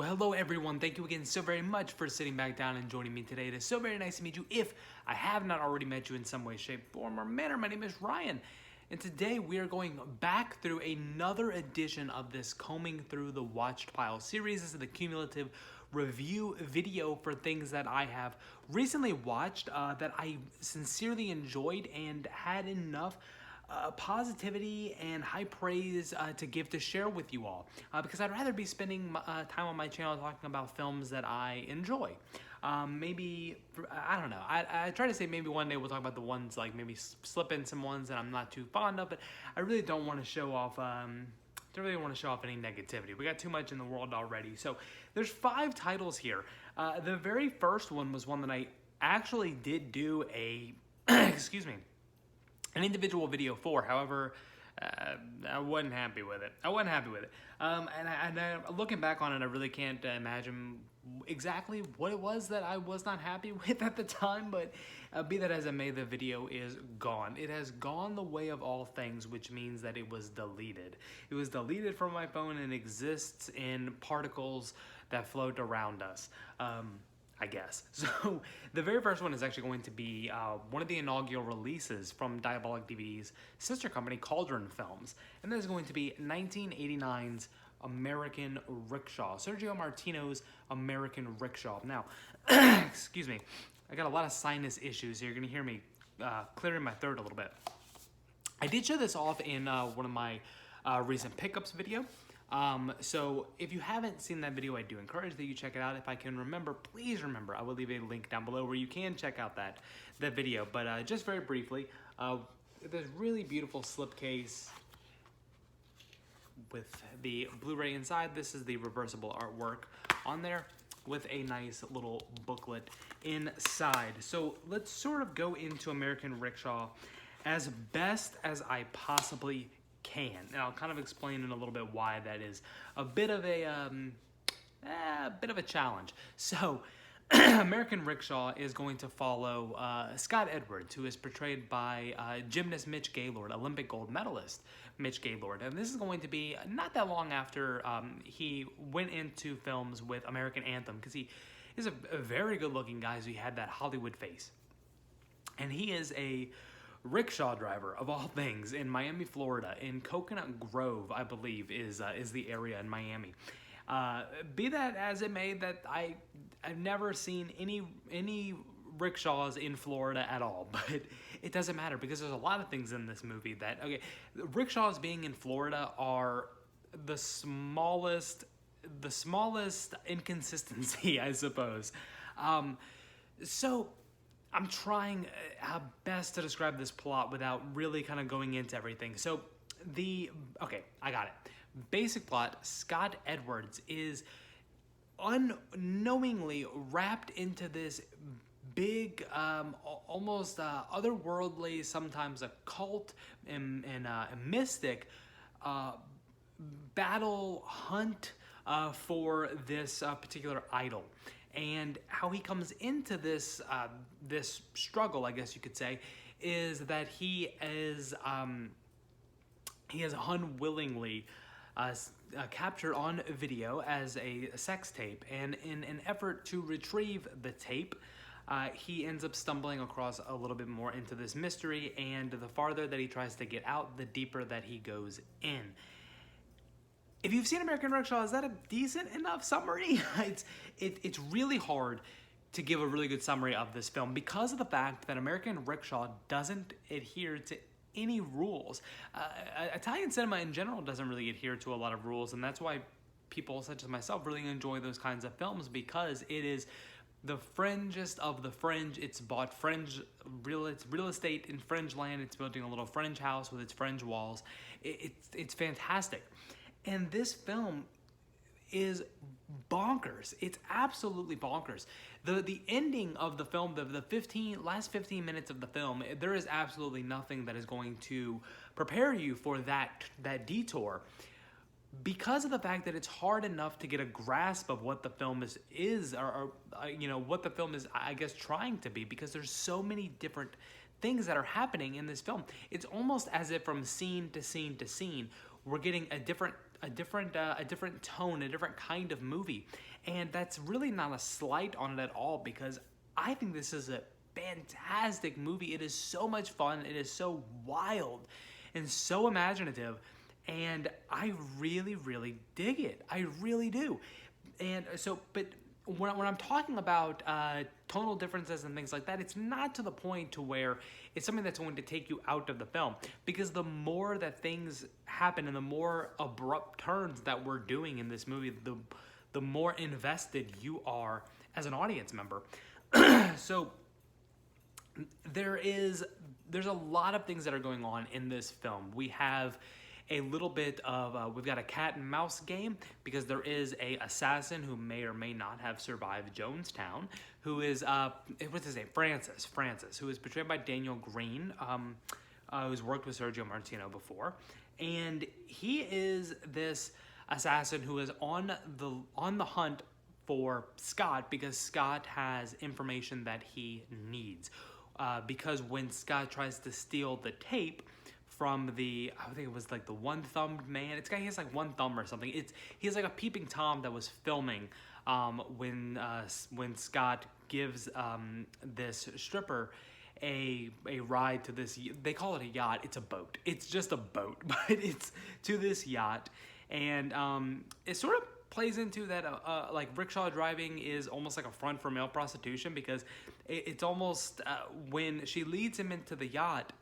Well, hello everyone. Thank you again so very much for sitting back down and joining me today. It is so very nice to meet you. If I have not already met you in some way, shape, form, or manner, my name is Ryan. And today we are going back through another edition of this Combing Through the Watched Pile series. This is the cumulative review video for things that I have recently watched that I sincerely enjoyed and had enough positivity and high praise to give to share with you all, because I'd rather be spending time on my channel talking about films that I enjoy. Maybe, I don't know, I try to say maybe one day we'll talk about the ones, like maybe slip in some ones that I'm not too fond of, but I really don't want to show off don't really want to show off any negativity. We got too much in the world already. So there's 5 titles here. The very first one was one that I actually did do a excuse me, an individual video for. However, I wasn't happy with it. And looking back on it, I really can't imagine exactly what it was that I was not happy with at the time, but be that as it may, the video is gone. It has gone the way of all things, which means that it was deleted. It was deleted from my phone and exists in particles that float around us. I guess. So the very first one is actually going to be one of the inaugural releases from Diabolic DVD's sister company, Cauldron Films. And that is going to be 1989's American Rickshaw, Sergio Martino's American Rickshaw. Now, excuse me, I got a lot of sinus issues here. You're going to hear me clearing my throat a little bit. I did show this off in one of my recent pickups video. So if you haven't seen that video, I do encourage that you check it out. If I can remember, please remember, I will leave a link down below where you can check out that video. But just very briefly, this really beautiful slipcase with the Blu-ray inside. This is the reversible artwork on there with a nice little booklet inside. So let's sort of go into American Rickshaw as best as I possibly can. And I'll kind of explain in a little bit why that is a bit of a challenge. So American Rickshaw is going to follow Scott Edwards, who is portrayed by gymnast Mitch Gaylord, Olympic gold medalist Mitch Gaylord. And this is going to be not that long after he went into films with American Anthem, because he is a very good looking guy, so he had that Hollywood face. And he is a rickshaw driver, of all things, in Miami, Florida, in Coconut Grove, I believe, is the area in Miami. Be that as it may, that I've never seen any rickshaws in Florida at all, but it doesn't matter, because there's a lot of things in this movie that, okay, rickshaws being in Florida are the smallest inconsistency, I suppose. So I'm trying how best to describe this plot without really kind of going into everything. So okay, I got it. Basic plot, Scott Edwards is unknowingly wrapped into this big, almost otherworldly, sometimes occult and mystic battle hunt for this particular idol. And how he comes into this this struggle, I guess you could say, is that he is unwillingly captured on video as a sex tape, and in an effort to retrieve the tape, he ends up stumbling across a little bit more into this mystery, and the farther that he tries to get out, the deeper that he goes in. If you've seen American Rickshaw, is that a decent enough summary? It's really hard to give a really good summary of this film because of the fact that American Rickshaw doesn't adhere to any rules. Italian cinema in general doesn't really adhere to a lot of rules, and that's why people such as myself really enjoy those kinds of films, because it is the fringest of the fringe. It's bought it's real estate in fringe land. It's building a little fringe house with its fringe walls. It's fantastic. And this film is bonkers. It's absolutely bonkers. The ending of the film, the last 15 minutes of the film, there is absolutely nothing that is going to prepare you for that detour, because of the fact that it's hard enough to get a grasp of what the film is or you know, what the film is, I guess, trying to be, because there's so many different things that are happening in this film. It's almost as if from scene to scene to scene, we're getting a different a different tone, a different kind of movie. And that's really not a slight on it at all, because I think this is a fantastic movie. It is so much fun. It is so wild and so imaginative. And I really, really dig it. I really do. And so, but when I'm talking about tonal differences and things like that, it's not to the point to where it's something that's going to take you out of the film, because the more that things happen and the more abrupt turns that we're doing in this movie, the more invested you are as an audience member. So there's a lot of things that are going on in this film. We have a little bit of, we've got a cat and mouse game, because there is a assassin who may or may not have survived Jonestown, who is, what's his name? Francis, who is portrayed by Daniel Green, who's worked with Sergio Martino before. And he is this assassin who is on the hunt for Scott, because Scott has information that he needs. Because when Scott tries to steal the tape from the, I think it was like the one-thumbed man. He has like one thumb or something. He has like a peeping Tom that was filming when Scott gives this stripper a ride to this. They call it a yacht. It's a boat. It's just a boat, but it's to this yacht, and it sort of plays into that like rickshaw driving is almost like a front for male prostitution, because it's almost when she leads him into the yacht,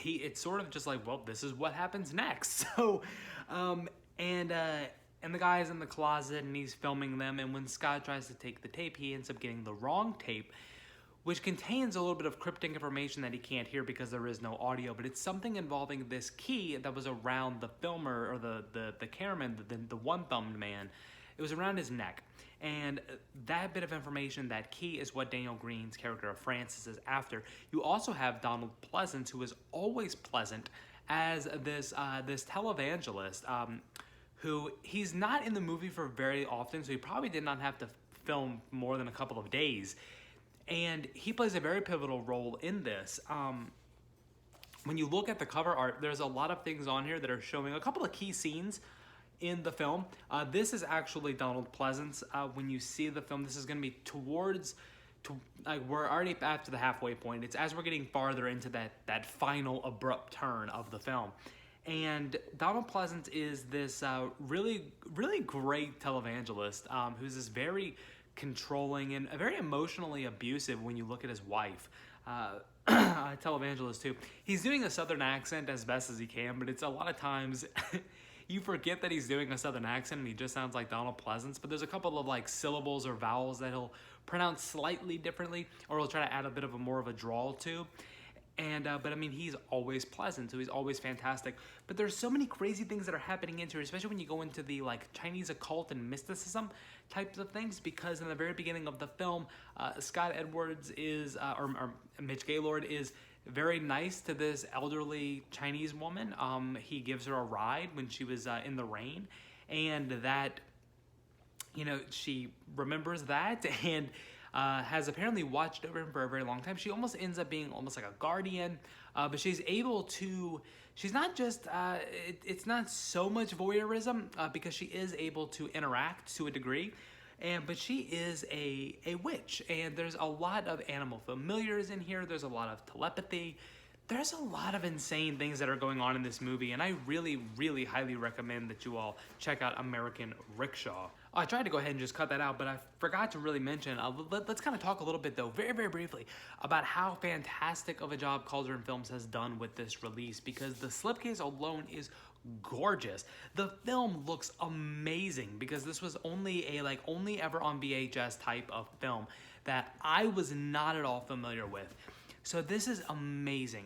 it's sort of just like, well, this is what happens next. So, and the guy's in the closet and he's filming them. And when Scott tries to take the tape, he ends up getting the wrong tape, which contains a little bit of cryptic information that he can't hear because there is no audio. But it's something involving this key that was around the filmer, or the cameraman, the one-thumbed man. It was around his neck. And that bit of information, that key, is what Daniel Green's character of Francis is after. You also have Donald Pleasance, who is always pleasant, as this televangelist, who he's not in the movie for very often, so he probably did not have to film more than a couple of days. And he plays a very pivotal role in this. When you look at the cover art, there's a lot of things on here that are showing a couple of key scenes in the film. This is actually Donald Pleasance. When you see the film, this is going to be like we're already after the halfway point. It's as we're getting farther into that final abrupt turn of the film. And Donald Pleasance is this really, really great televangelist who's this very controlling and very emotionally abusive when you look at his wife. Televangelist too. He's doing a southern accent as best as he can, but it's a lot of times you forget that he's doing a southern accent and he just sounds like Donald Pleasance, but there's a couple of like syllables or vowels that he'll pronounce slightly differently, or he'll try to add a bit of more of a drawl to. And but I mean, he's always pleasant, so he's always fantastic. But there's so many crazy things that are happening into it, especially when you go into the like Chinese occult and mysticism types of things. Because in the very beginning of the film, Scott Edwards is, or Mitch Gaylord is very nice to this elderly Chinese woman. He gives her a ride when she was in the rain, and that, you know, she remembers that and has apparently watched over him for a very long time. She almost ends up being almost like a guardian, but she's able to, she's not just, it's not so much voyeurism, because she is able to interact to a degree, but she is a witch, and there's a lot of animal familiars in here. There's a lot of telepathy. There's a lot of insane things that are going on in this movie, and I really, really highly recommend that you all check out American Rickshaw. I tried to go ahead and just cut that out, but I forgot to really mention, let's kind of talk a little bit, though, very, very briefly, about how fantastic of a job Cauldron Films has done with this release, because the slipcase alone is gorgeous. The film looks amazing, because this was only ever on VHS type of film that I was not at all familiar with. So this is amazing.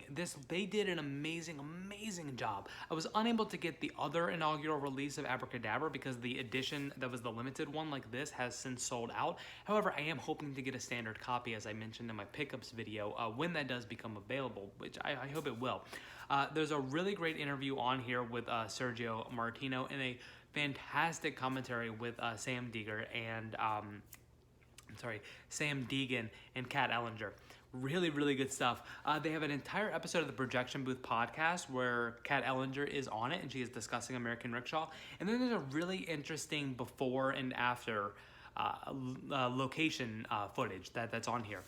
They did an amazing, amazing job. I was unable to get the other inaugural release of Abracadabra because the edition that was the limited one like this has since sold out. However, I am hoping to get a standard copy, as I mentioned in my pickups video, when that does become available, which I hope it will. There's a really great interview on here with Sergio Martino, and a fantastic commentary with Sam Deeger and Sam Deegan and Kat Ellinger. Really, really good stuff. They have an entire episode of the Projection Booth podcast where Kat Ellinger is on it and she is discussing American Rickshaw. And then there's a really interesting before and after location footage that's on here,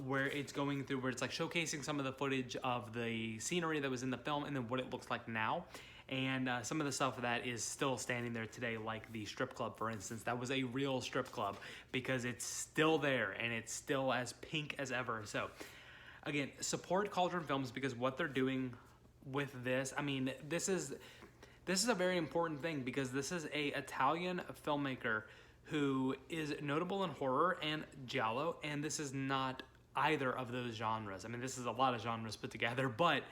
where it's going through, where it's like showcasing some of the footage of the scenery that was in the film and then what it looks like now. And some of the stuff that is still standing there today, like the strip club, for instance, that was a real strip club because it's still there and it's still as pink as ever. So again, support Cauldron Films because what they're doing with this, I mean, this is a very important thing because this is a Italian filmmaker who is notable in horror and giallo, and this is not either of those genres. I mean, this is a lot of genres put together, but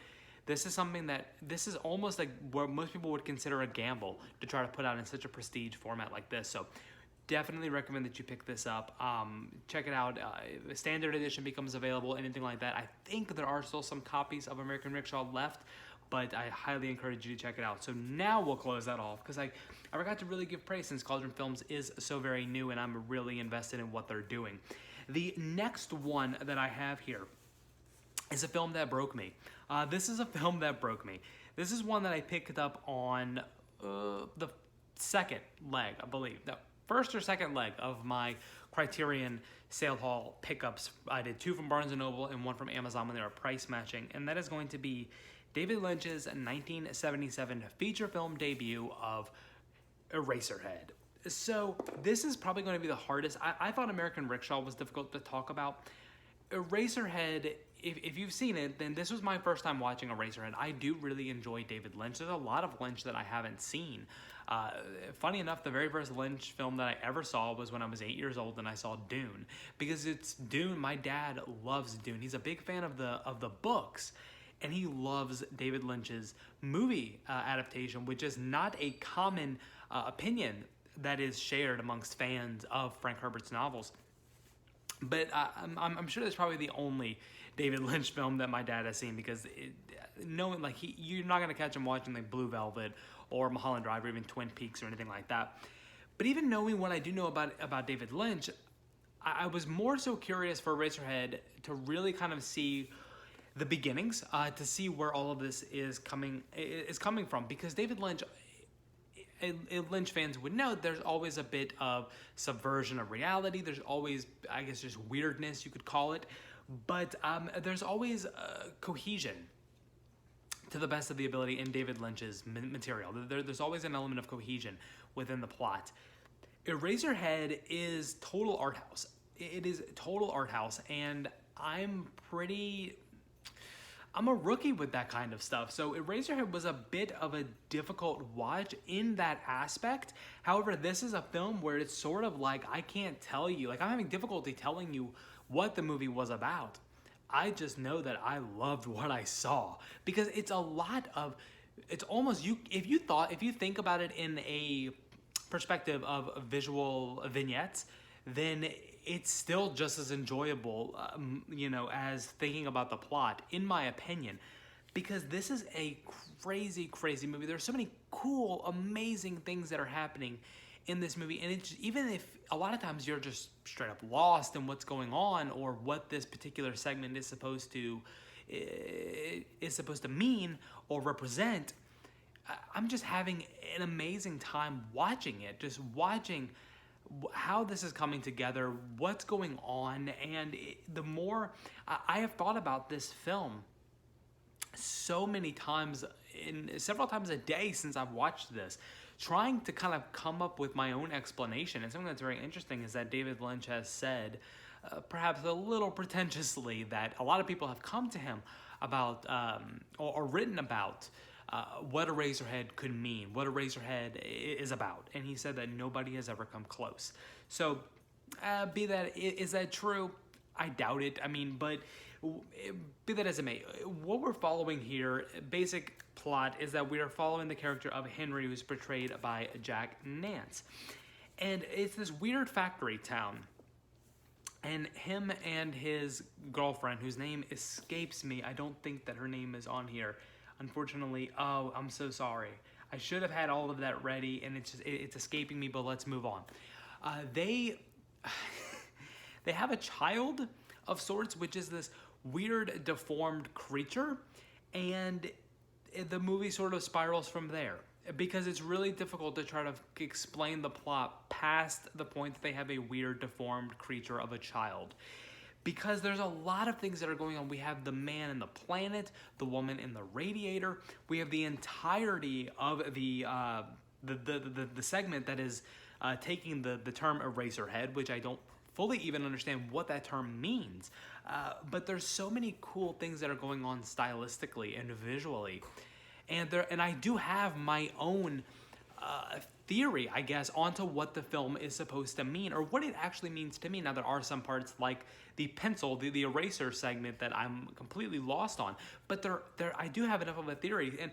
this is something this is almost like what most people would consider a gamble to try to put out in such a prestige format like this. So definitely recommend that you pick this up. Check it out. The standard edition becomes available, anything like that. I think there are still some copies of American Rickshaw left, but I highly encourage you to check it out. So now we'll close that off because I forgot to really give praise since Cauldron Films is so very new and I'm really invested in what they're doing. The next one that I have here is a film that broke me. This is a film that broke me. This is one that I picked up on the second leg, I believe. The first or second leg of my Criterion sale haul pickups. I did 2 from Barnes & Noble and 1 from Amazon when they were price matching. And that is going to be David Lynch's 1977 feature film debut of Eraserhead. So this is probably going to be the hardest. I thought American Rickshaw was difficult to talk about. Eraserhead, if you've seen it, then this was my first time watching Eraserhead. I do really enjoy David Lynch. There's a lot of Lynch that I haven't seen. Funny enough, the very first Lynch film that I ever saw was when I was 8 years old and I saw Dune. Because it's Dune, my dad loves Dune. He's a big fan of the books. And he loves David Lynch's movie adaptation, which is not a common opinion that is shared amongst fans of Frank Herbert's novels. But I'm sure that's probably the only David Lynch film that my dad has seen because knowing like you're not gonna catch him watching like Blue Velvet or Mulholland Drive or even Twin Peaks or anything like that. But even knowing what I do know about David Lynch, I was more so curious for Eraserhead to really kind of see the beginnings, to see where all of this is coming from, because David Lynch. Lynch fans would know there's always a bit of subversion of reality. There's always, I guess, just weirdness, you could call it. But there's always cohesion to the best of the ability in David Lynch's material. There's always an element of cohesion within the plot. Eraserhead is total art house. It is total art house, and I'm a rookie with that kind of stuff. So Eraserhead was a bit of a difficult watch in that aspect. However, this is a film where it's sort of like, I can't tell you, like I'm having difficulty telling you what the movie was about. I just know that I loved what I saw because it's a lot of, it's almost, if you think about it in a perspective of visual vignettes, then it's still just as enjoyable, as thinking about the plot, in my opinion, because this is a crazy, crazy movie. There's so many cool, amazing things that are happening in this movie, and it's even if a lot of times you're just straight up lost in what's going on or what this particular segment is supposed to mean or represent. I'm just having an amazing time watching it, just watching how this is coming together, what's going on, and the more I have thought about this film so many times, several times a day since I've watched this, trying to kind of come up with my own explanation. And something that's very interesting is that David Lynch has said, perhaps a little pretentiously, that a lot of people have come to him about or written about what Eraserhead could mean, what Eraserhead is about. And he said that nobody has ever come close. So, is that true? I doubt it. I mean, but be that as it may, what we're following here, basic plot, is that we are following the character of Henry, who's portrayed by Jack Nance. And it's this weird factory town. And him and his girlfriend, whose name escapes me, I don't think that her name is on here, unfortunately. Oh, I'm so sorry. I should have had all of that ready, and it's escaping me, but let's move on. they have a child of sorts, which is this weird deformed creature, and the movie sort of spirals from there because it's really difficult to try to explain the plot past the point that they have a weird deformed creature of a child, because there's a lot of things that are going on. We have the man in the planet, the woman in the radiator. We have the entirety of the segment that is taking the term Eraserhead, which I don't fully even understand what that term means. But there's so many cool things that are going on stylistically and visually. And I do have my own theory, I guess, onto what the film is supposed to mean, or what it actually means to me. Now, there are some parts like the pencil, the eraser segment, that I'm completely lost on, but I do have enough of a theory. And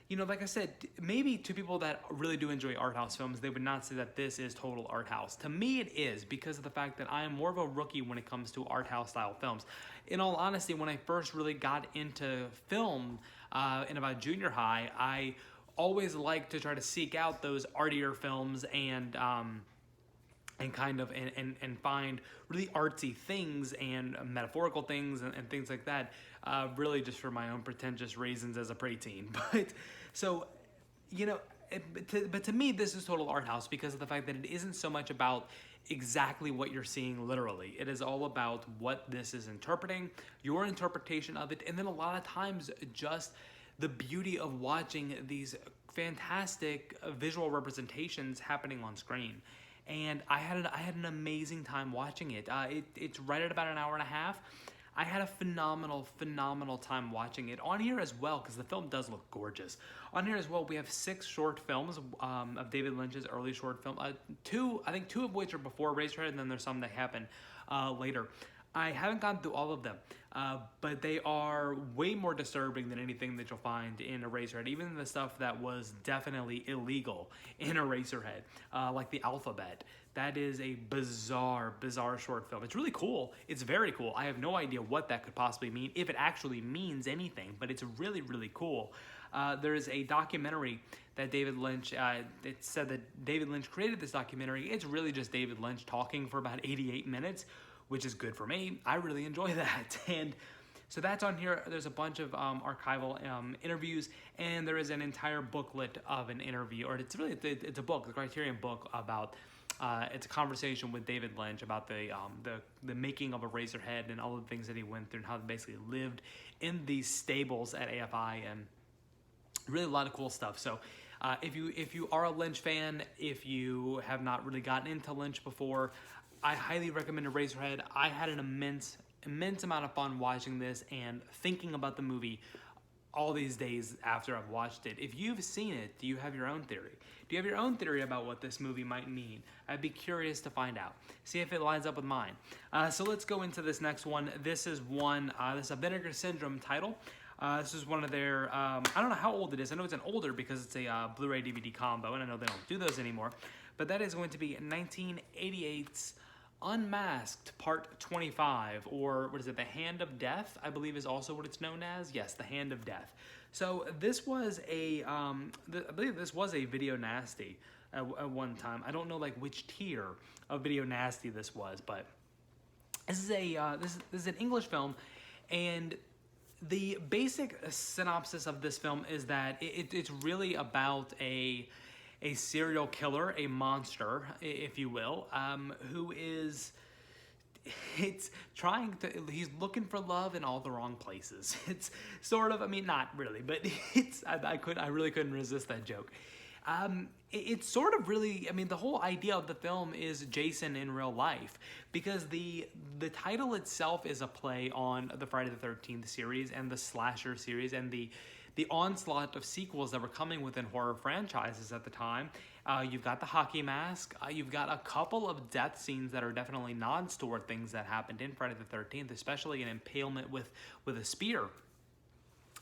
you know, like I said, maybe to people that really do enjoy art house films, they would not say that this is total art house. To me, it is, because of the fact that I am more of a rookie when it comes to art house style films. In all honesty, when I first really got into film in about junior high, I always liked to try to seek out those artier films and find really artsy things and metaphorical things and things like that, really just for my own pretentious reasons as a preteen. But so, you know, but to me, this is total art house because of the fact that it isn't so much about exactly what you're seeing literally. It is all about what this is interpreting, your interpretation of it, and then a lot of times just the beauty of watching these fantastic visual representations happening on screen. And I had an amazing time watching it. It's right at about an hour and a half. I had a phenomenal time watching it. On here as well, because the film does look gorgeous. On here as well, we have 6 short films of David Lynch's early short film. I think two of which are before Eraserhead, and then there's some that happen later. I haven't gone through all of them, but they are way more disturbing than anything that you'll find in Eraserhead, even the stuff that was definitely illegal in Eraserhead, like the alphabet. That is a bizarre short film. It's really cool. It's very cool. I have no idea what that could possibly mean, if it actually means anything, but it's really, really cool. There is a documentary that David Lynch, it said that David Lynch created this documentary. It's really just David Lynch talking for about 88 minutes, which is good for me. I really enjoy that. And so that's on here. There's a bunch of archival interviews, and there is an entire booklet of an interview, or it's a book, the Criterion book about, it's a conversation with David Lynch about the making of Eraserhead and all the things that he went through and how he basically lived in these stables at AFI, and really a lot of cool stuff. So if you are a Lynch fan, if you have not really gotten into Lynch before, I highly recommend Eraserhead. I had an immense amount of fun watching this and thinking about the movie all these days after I've watched it. If you've seen it, do you have your own theory? Do you have your own theory about what this movie might mean? I'd be curious to find out. See if it lines up with mine. So let's go into this next one. This is this is a Vinegar Syndrome title. This is one of their, I don't know how old it is. I know it's an older because it's a Blu-ray DVD combo, and I know they don't do those anymore. But that is going to be 1988's Unmasked Part 25, or what is it, The Hand of Death, I believe is also what it's known as. Yes, The Hand of Death. So this was I believe this was a Video Nasty at one time. I don't know like which tier of Video Nasty this was, but this is this is an English film, and the basic synopsis of this film is that it's really about a serial killer, a monster, if you will, who is, he's looking for love in all the wrong places. It's sort of, I mean, not really, but I really couldn't resist that joke. It's sort of really, I mean, the whole idea of the film is Jason in real life, because the title itself is a play on the Friday the 13th series and the slasher series and the onslaught of sequels that were coming within horror franchises at the time. You've got the hockey mask. You've got a couple of death scenes that are definitely nods toward things that happened in Friday the 13th, especially an impalement with a spear.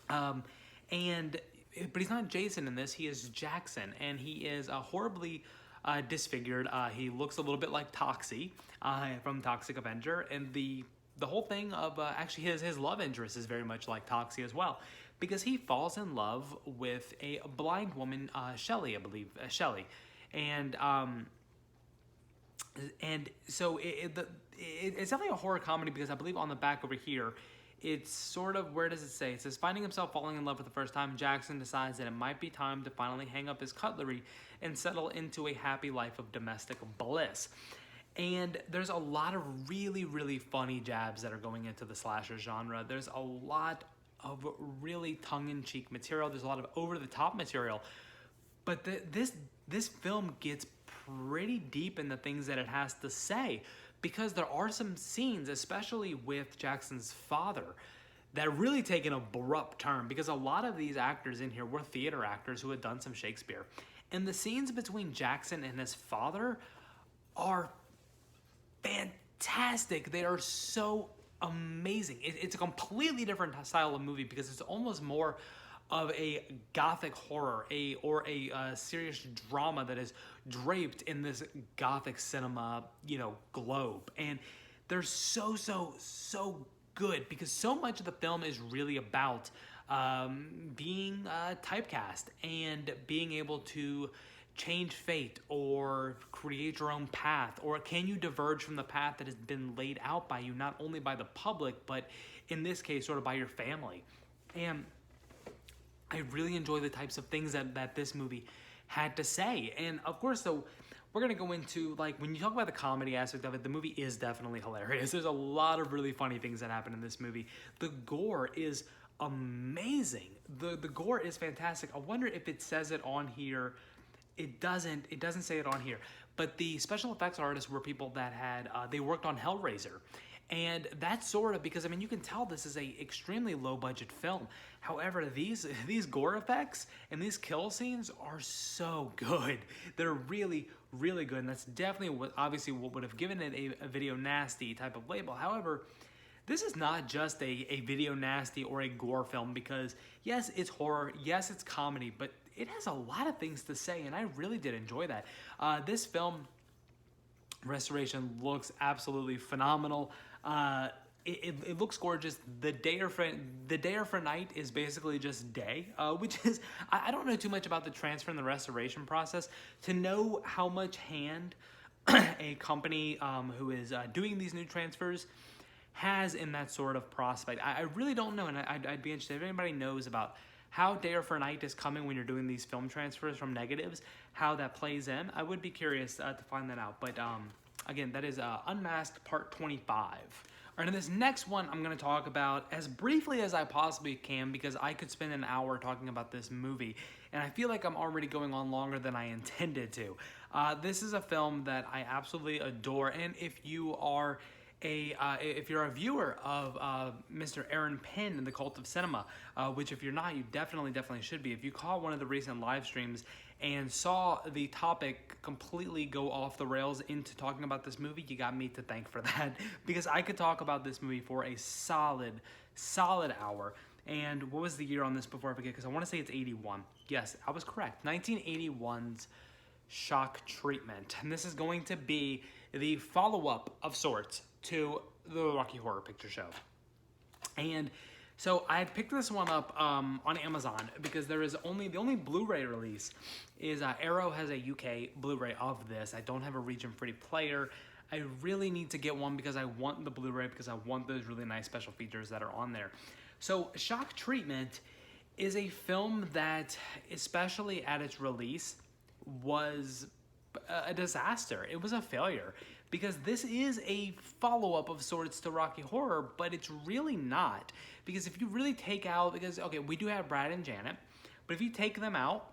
But he's not Jason in this. He is Jackson, and he is horribly disfigured. He looks a little bit like Toxie from Toxic Avenger, and the whole thing of actually his love interest is very much like Toxie as well, because he falls in love with a blind woman, Shelley, I believe, Shelley, and And so it's definitely a horror comedy because I believe on the back over here, it's sort of, where does it say? It says, finding himself falling in love for the first time, Jackson decides that it might be time to finally hang up his cutlery and settle into a happy life of domestic bliss. And there's a lot of really, really funny jabs that are going into the slasher genre. There's a lot of really tongue-in-cheek material. There's a lot of over-the-top material. But this film gets pretty deep in the things that it has to say, because there are some scenes, especially with Jackson's father, that really take an abrupt turn, because a lot of these actors in here were theater actors who had done some Shakespeare. And the scenes between Jackson and his father are fantastic. They are so amazing. It's a completely different style of movie because it's almost more of a gothic horror, or a serious drama that is draped in this gothic cinema, globe. And they're so good because so much of the film is really about being typecast and being able to change fate or create your own path, or can you diverge from the path that has been laid out by you, not only by the public, but in this case, sort of by your family. And I really enjoy the types of things that this movie had to say. And of course, so we're going to go into, like, when you talk about the comedy aspect of it, the movie is definitely hilarious. There's a lot of really funny things that happen in this movie. The gore is amazing. The gore is fantastic. I wonder if it says it on here. It doesn't say it on here. But the special effects artists were people that had, they worked on Hellraiser. And that's sort of because, I mean, you can tell this is a extremely low budget film. However, these gore effects and these kill scenes are so good. They're really, really good. And that's definitely what would have given it a video nasty type of label. However, this is not just a video nasty or a gore film, because yes, it's horror, yes, it's comedy, but it has a lot of things to say, and I really did enjoy that. This film restoration looks absolutely phenomenal. It looks gorgeous. The day or night is basically just day, which is, I don't know too much about the transfer and the restoration process to know how much hand a company who is doing these new transfers has in that sort of prospect. I really don't know, and I'd be interested if anybody knows about how day or for night is coming when you're doing these film transfers from negatives, how that plays in. I would be curious to find that out. But again, that is Unmasked Part 25. All right, in this next one, I'm going to talk about as briefly as I possibly can, because I could spend an hour talking about this movie, and I feel like I'm already going on longer than I intended to. This is a film that I absolutely adore, and if you are if you're a viewer of Mr. Aaron Penn in the Cult of Cinema, which if you're not, you definitely should be. If you caught one of the recent live streams and saw the topic completely go off the rails into talking about this movie, you got me to thank for that, because I could talk about this movie for a solid hour. And what was the year on this before I forget? Because I want to say it's 81. Yes, I was correct. 1981's Shock Treatment. And this is going to be the follow-up of sorts to the Rocky Horror Picture Show. And so I picked this one up on Amazon because the only Blu-ray release is Arrow has a UK Blu-ray of this. I don't have a region-free player. I really need to get one because I want the Blu-ray, because I want those really nice special features that are on there. So Shock Treatment is a film that, especially at its release, was a disaster. It was a failure, because this is a follow-up of sorts to Rocky Horror, but it's really not. Because if you really take out, okay, we do have Brad and Janet, but if you take them out,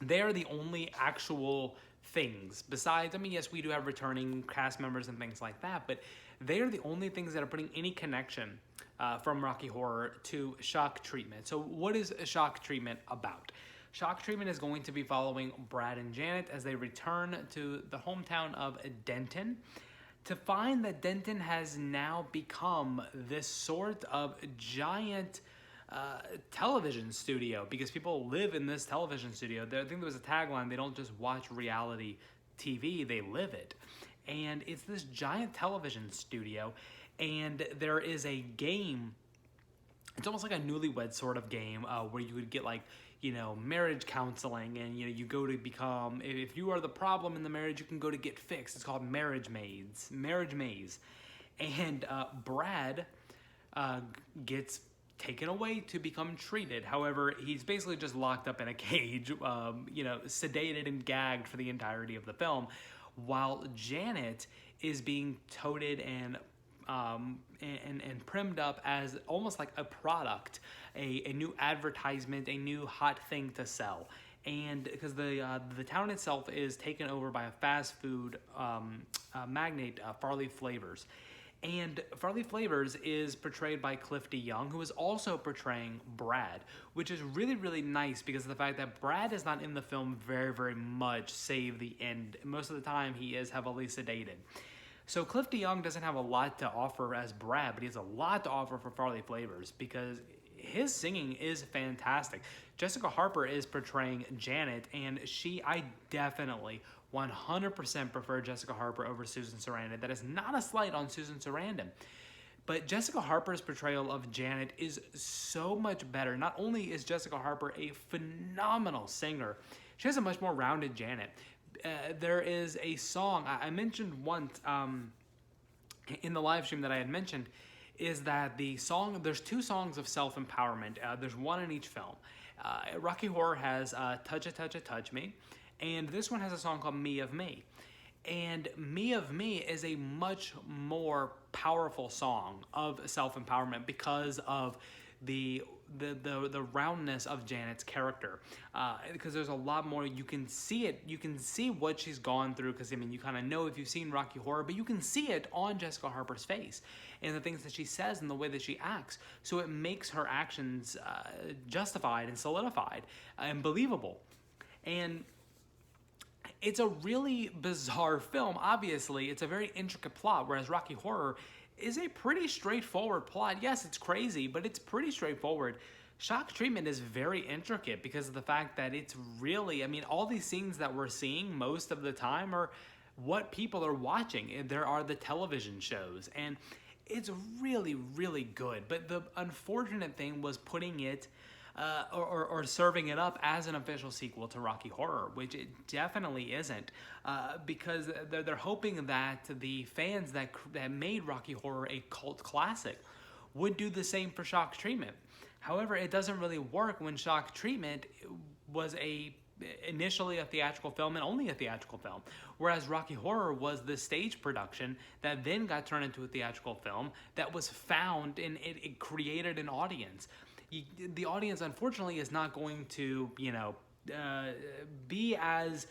they're the only actual things. Besides, I mean, yes, we do have returning cast members and things like that, but they are the only things that are putting any connection from Rocky Horror to Shock Treatment. So what is Shock Treatment about? Shock Treatment is going to be following Brad and Janet as they return to the hometown of Denton to find that Denton has now become this sort of giant television studio, because people live in this television studio. I think there was a tagline, they don't just watch reality TV, they live it. And it's this giant television studio, and there is a game. It's almost like a Newlywed sort of game where you would get, like, marriage counseling, and you go to become, if you are the problem in the marriage, you can go to get fixed. It's called marriage maze. And Brad gets taken away to become treated. However, he's basically just locked up in a cage, sedated and gagged for the entirety of the film, while Janet is being toted and primed up as almost like a product, a new advertisement, a new hot thing to sell. And because the town itself is taken over by a fast food magnate, Farley Flavors. And Farley Flavors is portrayed by Clifty Young, who is also portraying Brad, which is really, really nice because of the fact that Brad is not in the film very, very much, save the end. Most of the time, he is heavily sedated. So Clifty Young doesn't have a lot to offer as Brad, but he has a lot to offer for Farley Flavors because his singing is fantastic. Jessica Harper is portraying Janet, and I definitely 100% prefer Jessica Harper over Susan Sarandon. That is not a slight on Susan Sarandon. But Jessica Harper's portrayal of Janet is so much better. Not only is Jessica Harper a phenomenal singer, she has a much more rounded Janet. There is a song I mentioned once in the live stream that I had mentioned, is that there's two songs of self-empowerment. There's one in each film. Rocky Horror has Touch a Touch a Touch Me, and this one has a song called Me of Me. And Me of Me is a much more powerful song of self-empowerment because of the roundness of Janet's character, because there's a lot more. You can see it. You can see what she's gone through, because you kind of know if you've seen Rocky Horror, but you can see it on Jessica Harper's face and the things that she says and the way that she acts. So it makes her actions justified and solidified and believable. And it's a really bizarre film. Obviously, it's a very intricate plot, whereas Rocky Horror is a pretty straightforward plot. Yes, it's crazy, but it's pretty straightforward. Shock Treatment is very intricate because of the fact that it's really, all these scenes that we're seeing most of the time are what people are watching. There are the television shows, and it's really, really good. But the unfortunate thing was putting it or serving it up as an official sequel to Rocky Horror, which it definitely isn't, because they're hoping that the fans that made Rocky Horror a cult classic would do the same for Shock Treatment. However, it doesn't really work when Shock Treatment was initially a theatrical film and only a theatrical film, whereas Rocky Horror was the stage production that then got turned into a theatrical film that was found and it created an audience. The audience, unfortunately, is not going to, be as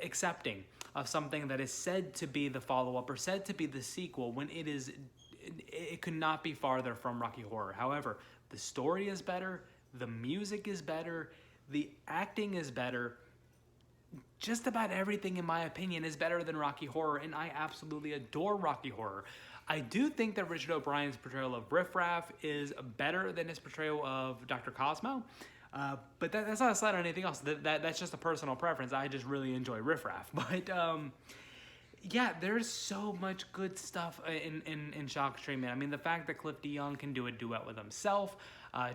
accepting of something that is said to be the follow-up or said to be the sequel when it could not be farther from Rocky Horror. However, the story is better, the music is better, the acting is better. Just about everything, in my opinion, is better than Rocky Horror, and I absolutely adore Rocky Horror. I do think that Richard O'Brien's portrayal of Riff Raff is better than his portrayal of Dr. Cosmo, but that's not a slight on anything else. That's just a personal preference. I just really enjoy Riff Raff. But yeah, there's so much good stuff in Shock Treatment. The fact that Clifty Young can do a duet with himself,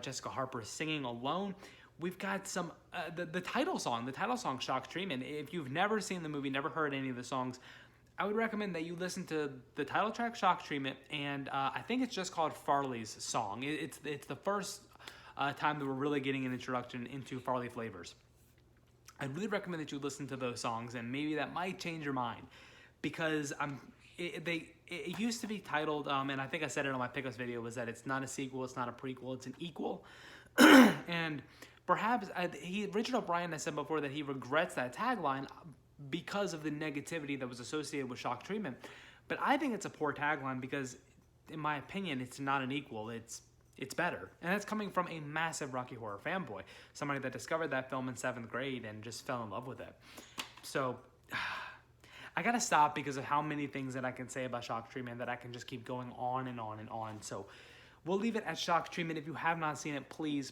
Jessica Harper singing alone. We've got some, the title song Shock Treatment. If you've never seen the movie, never heard any of the songs, I would recommend that you listen to the title track, Shock Treatment, and I think it's just called Farley's Song. It's the first time that we're really getting an introduction into Farley Flavors. I'd really recommend that you listen to those songs, and maybe that might change your mind, because it used to be titled, and I think I said it on my pickups video, was that it's not a sequel, it's not a prequel, it's an equal. And perhaps Richard O'Brien has said before that he regrets that tagline because of the negativity that was associated with Shock Treatment. But I think it's a poor tagline because, in my opinion, it's not an equal, it's better. And that's coming from a massive Rocky Horror fanboy, somebody that discovered that film in 7th grade and just fell in love with it. So I gotta stop because of how many things that I can say about Shock Treatment that I can just keep going on and on and on. So we'll leave it at Shock Treatment. If you have not seen it, please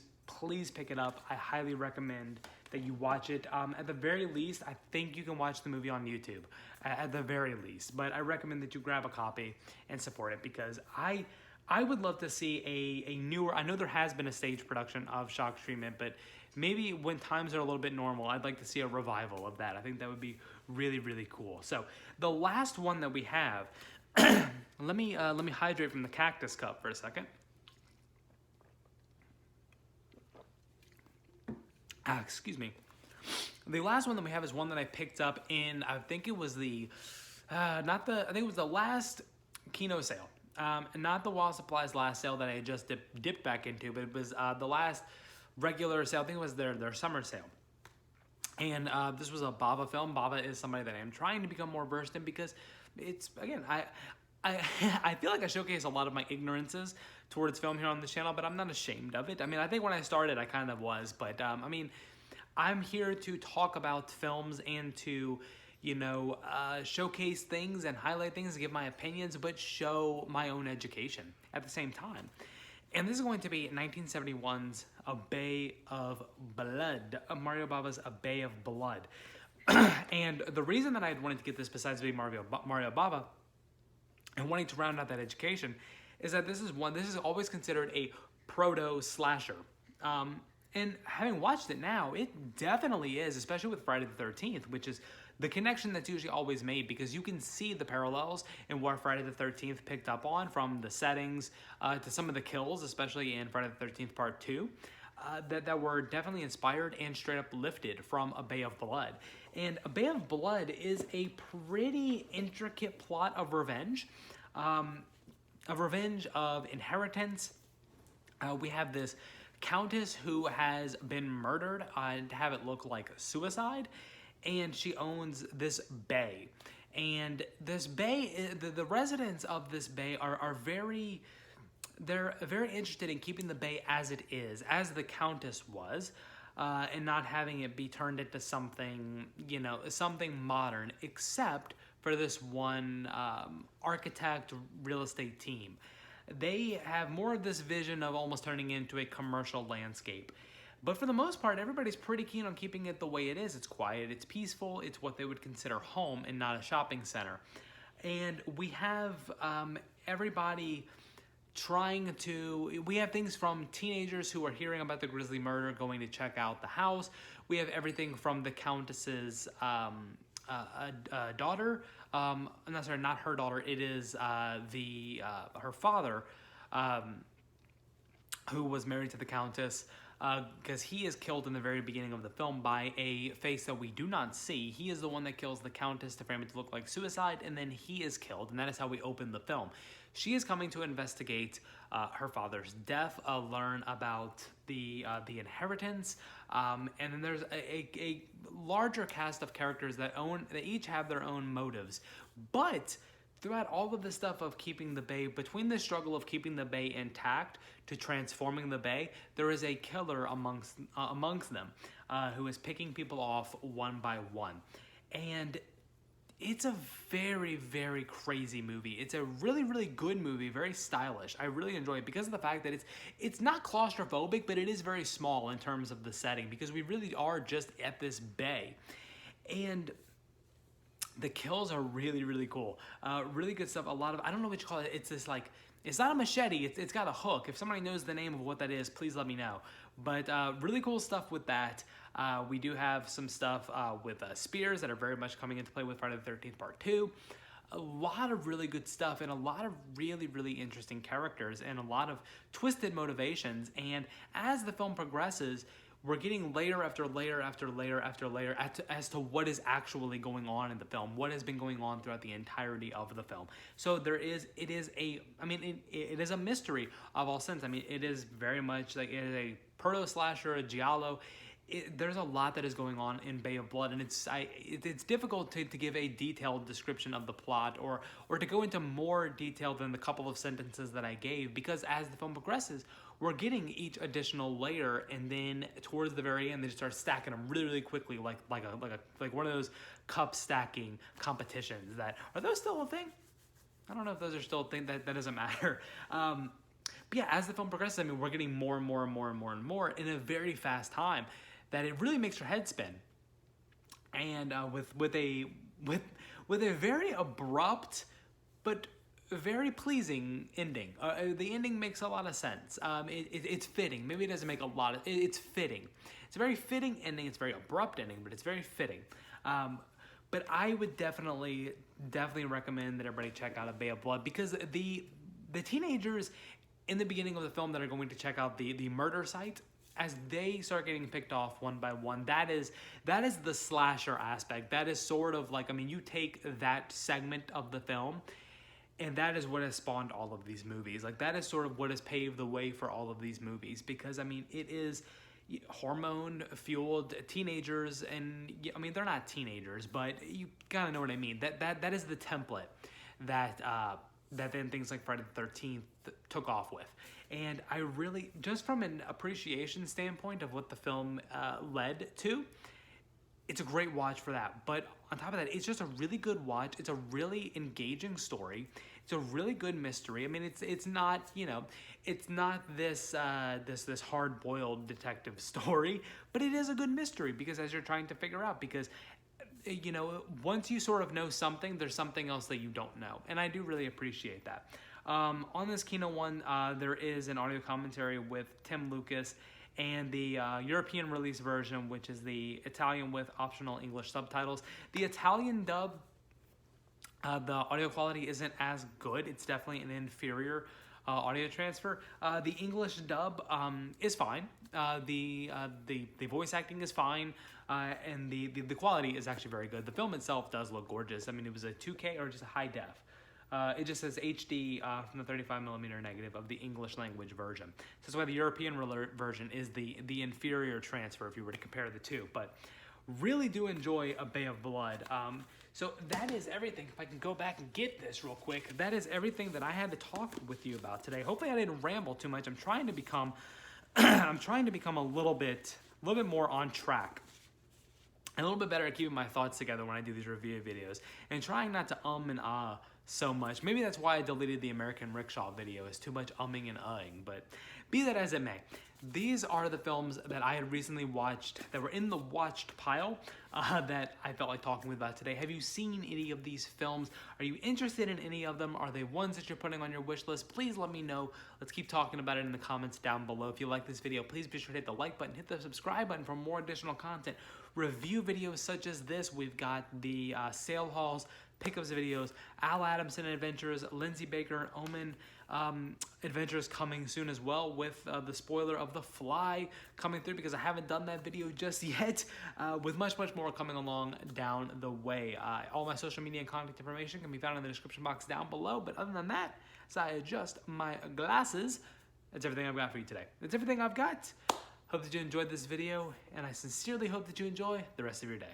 pick it up. I highly recommend that you watch it. At the very least, I think you can watch the movie on YouTube, at the very least. But I recommend that you grab a copy and support it, because I would love to see a newer, I know there has been a stage production of Shock Treatment, but maybe when times are a little bit normal, I'd like to see a revival of that. I think that would be really, really cool. So the last one that we have, let me hydrate from the cactus cup for a second. Excuse me. The last one that we have is one that I picked up in, I think it was the, I think it was the last Kino sale. Not the Wall Supplies last sale that I just dipped back into, but it was the last regular sale. I think it was their summer sale. And this was a Bava film. Bava is somebody that I am trying to become more versed in because it's, again, I feel like I showcase a lot of my ignorances towards film here on the channel, but I'm not ashamed of it. I mean, I think when I started, I kind of was, but I mean, I'm here to talk about films and to, you know, showcase things and highlight things, give my opinions, but show my own education at the same time. And this is going to be 1971's A Bay of Blood, Mario Bava's A Bay of Blood. And the reason that I wanted to get this, besides being Mario Bava, and wanting to round out that education, is that this is always considered a proto-slasher. And having watched it now, it definitely is, especially with Friday the 13th, which is the connection that's usually always made, because you can see the parallels in what Friday the 13th picked up on, from the settings to some of the kills, especially in Friday the 13th Part 2, that were definitely inspired and straight up lifted from A Bay of Blood. And A Bay of Blood is a pretty intricate plot of revenge, of inheritance. We have this countess who has been murdered and to have it look like suicide, and she owns this bay. And this bay, the residents of this bay are very, they're very interested in keeping the bay as it is, as the countess was, and not having it be turned into something, you know, something modern, except for this one architect real estate team. They have more of this vision of almost turning into a commercial landscape. But for the most part, everybody's pretty keen on keeping it the way it is. It's quiet, it's peaceful, it's what they would consider home and not a shopping center. And we have everybody trying to, we have things from teenagers who are hearing about the grisly murder going to check out the house. We have everything from the Countess's daughter, not her daughter, it is her father, who was married to the Countess, because he is killed in the very beginning of the film by a face that we do not see. He is the one that kills the Countess to frame it to look like suicide, and then he is killed, and that is how we open the film. She is coming to investigate her father's death, learn about the inheritance, and then there's a larger cast of characters that each have their own motives. But throughout all of the stuff of keeping the bay, between the struggle of keeping the bay intact to transforming the bay, there is a killer amongst them who is picking people off one by one. And it's a very, very crazy movie. It's a really, really good movie, very stylish. I really enjoy it because of the fact that it's not claustrophobic, but it is very small in terms of the setting, because we really are just at this bay. And the kills are really, really cool. Really good stuff. A lot of, I don't know what you call it. It's this like, it's not a machete. It's got a hook. If somebody knows the name of what that is, please let me know. But really cool stuff with that. We do have some stuff with spears that are very much coming into play with Friday the 13th Part 2. A lot of really good stuff and a lot of really, really interesting characters and a lot of twisted motivations. And as the film progresses, we're getting layer after layer after layer after layer as to what is actually going on in the film, what has been going on throughout the entirety of the film. So it is a mystery of all sense. I mean, it is very much like, it is a proto-slasher, a giallo. There's a lot that is going on in Bay of Blood, and it's difficult to give a detailed description of the plot or to go into more detail than the couple of sentences that I gave, because as the film progresses, we're getting each additional layer, and then towards the very end, they just start stacking them really, really quickly, like one of those cup stacking competitions. Are those still a thing? I don't know if those are still a thing. That doesn't matter. But yeah, as the film progresses, I mean, we're getting more and more and more and more and more in a very fast time that it really makes your head spin. And with a very abrupt but very pleasing ending. The ending makes a lot of sense. It's fitting. Maybe it doesn't make a lot of... It's fitting. It's a very fitting ending. It's a very abrupt ending, but it's very fitting. But I would definitely recommend that everybody check out A Bay of Blood, because the teenagers in the beginning of the film that are going to check out the murder site, as they start getting picked off one by one, that is the slasher aspect. That is sort of like, I mean, you take that segment of the film, and that is what has spawned all of these movies. Like, that is sort of what has paved the way for all of these movies, because, I mean, it is hormone-fueled teenagers, and, I mean, they're not teenagers, but you kind of know what I mean. That is the template that then things like Friday the 13th took off with. And I really, just from an appreciation standpoint of what the film led to, it's a great watch for that. But on top of that, it's just a really good watch. It's a really engaging story. It's a really good mystery. I mean, it's not, you know, it's not this this hard-boiled detective story, but it is a good mystery, because as you're trying to figure out, because, you know, once you sort of know something, there's something else that you don't know. And I do really appreciate that. On this Kino one, there is an audio commentary with Tim Lucas, and the European release version, which is the Italian with optional English subtitles. The Italian dub, the audio quality isn't as good. It's definitely an inferior audio transfer. The English dub is fine. The voice acting is fine, and the quality is actually very good. The film itself does look gorgeous. I mean, it was a 2K or just a high def. It just says HD from the 35mm negative of the English language version. So that's why the European version is the inferior transfer if you were to compare the two. But really do enjoy A Bay of Blood. So that is everything. If I can go back and get this real quick, that is everything that I had to talk with you about today. Hopefully I didn't ramble too much. I'm trying to become a little bit more on track. A little bit better at keeping my thoughts together when I do these review videos, and trying not to and ah so much. Maybe that's why I deleted the American Rickshaw video. It's too much umming and ahhing, but be that as it may. These are the films that I had recently watched that were in the watched pile that I felt like talking about today. Have you seen any of these films? Are you interested in any of them? Are they ones that you're putting on your wish list? Please let me know. Let's keep talking about it in the comments down below. If you like this video, please be sure to hit the like button, hit the subscribe button for more additional content. Review videos such as this. We've got the sale hauls, pickups videos, Al Adamson adventures, Lindsay Baker, Omen adventures coming soon as well, with the spoiler of The Fly coming through, because I haven't done that video just yet, with much more coming along down the way. All my social media and contact information can be found in the description box down below. But other than that, as I adjust my glasses, that's everything I've got for you today. That's everything I've got. Hope that you enjoyed this video, and I sincerely hope that you enjoy the rest of your day.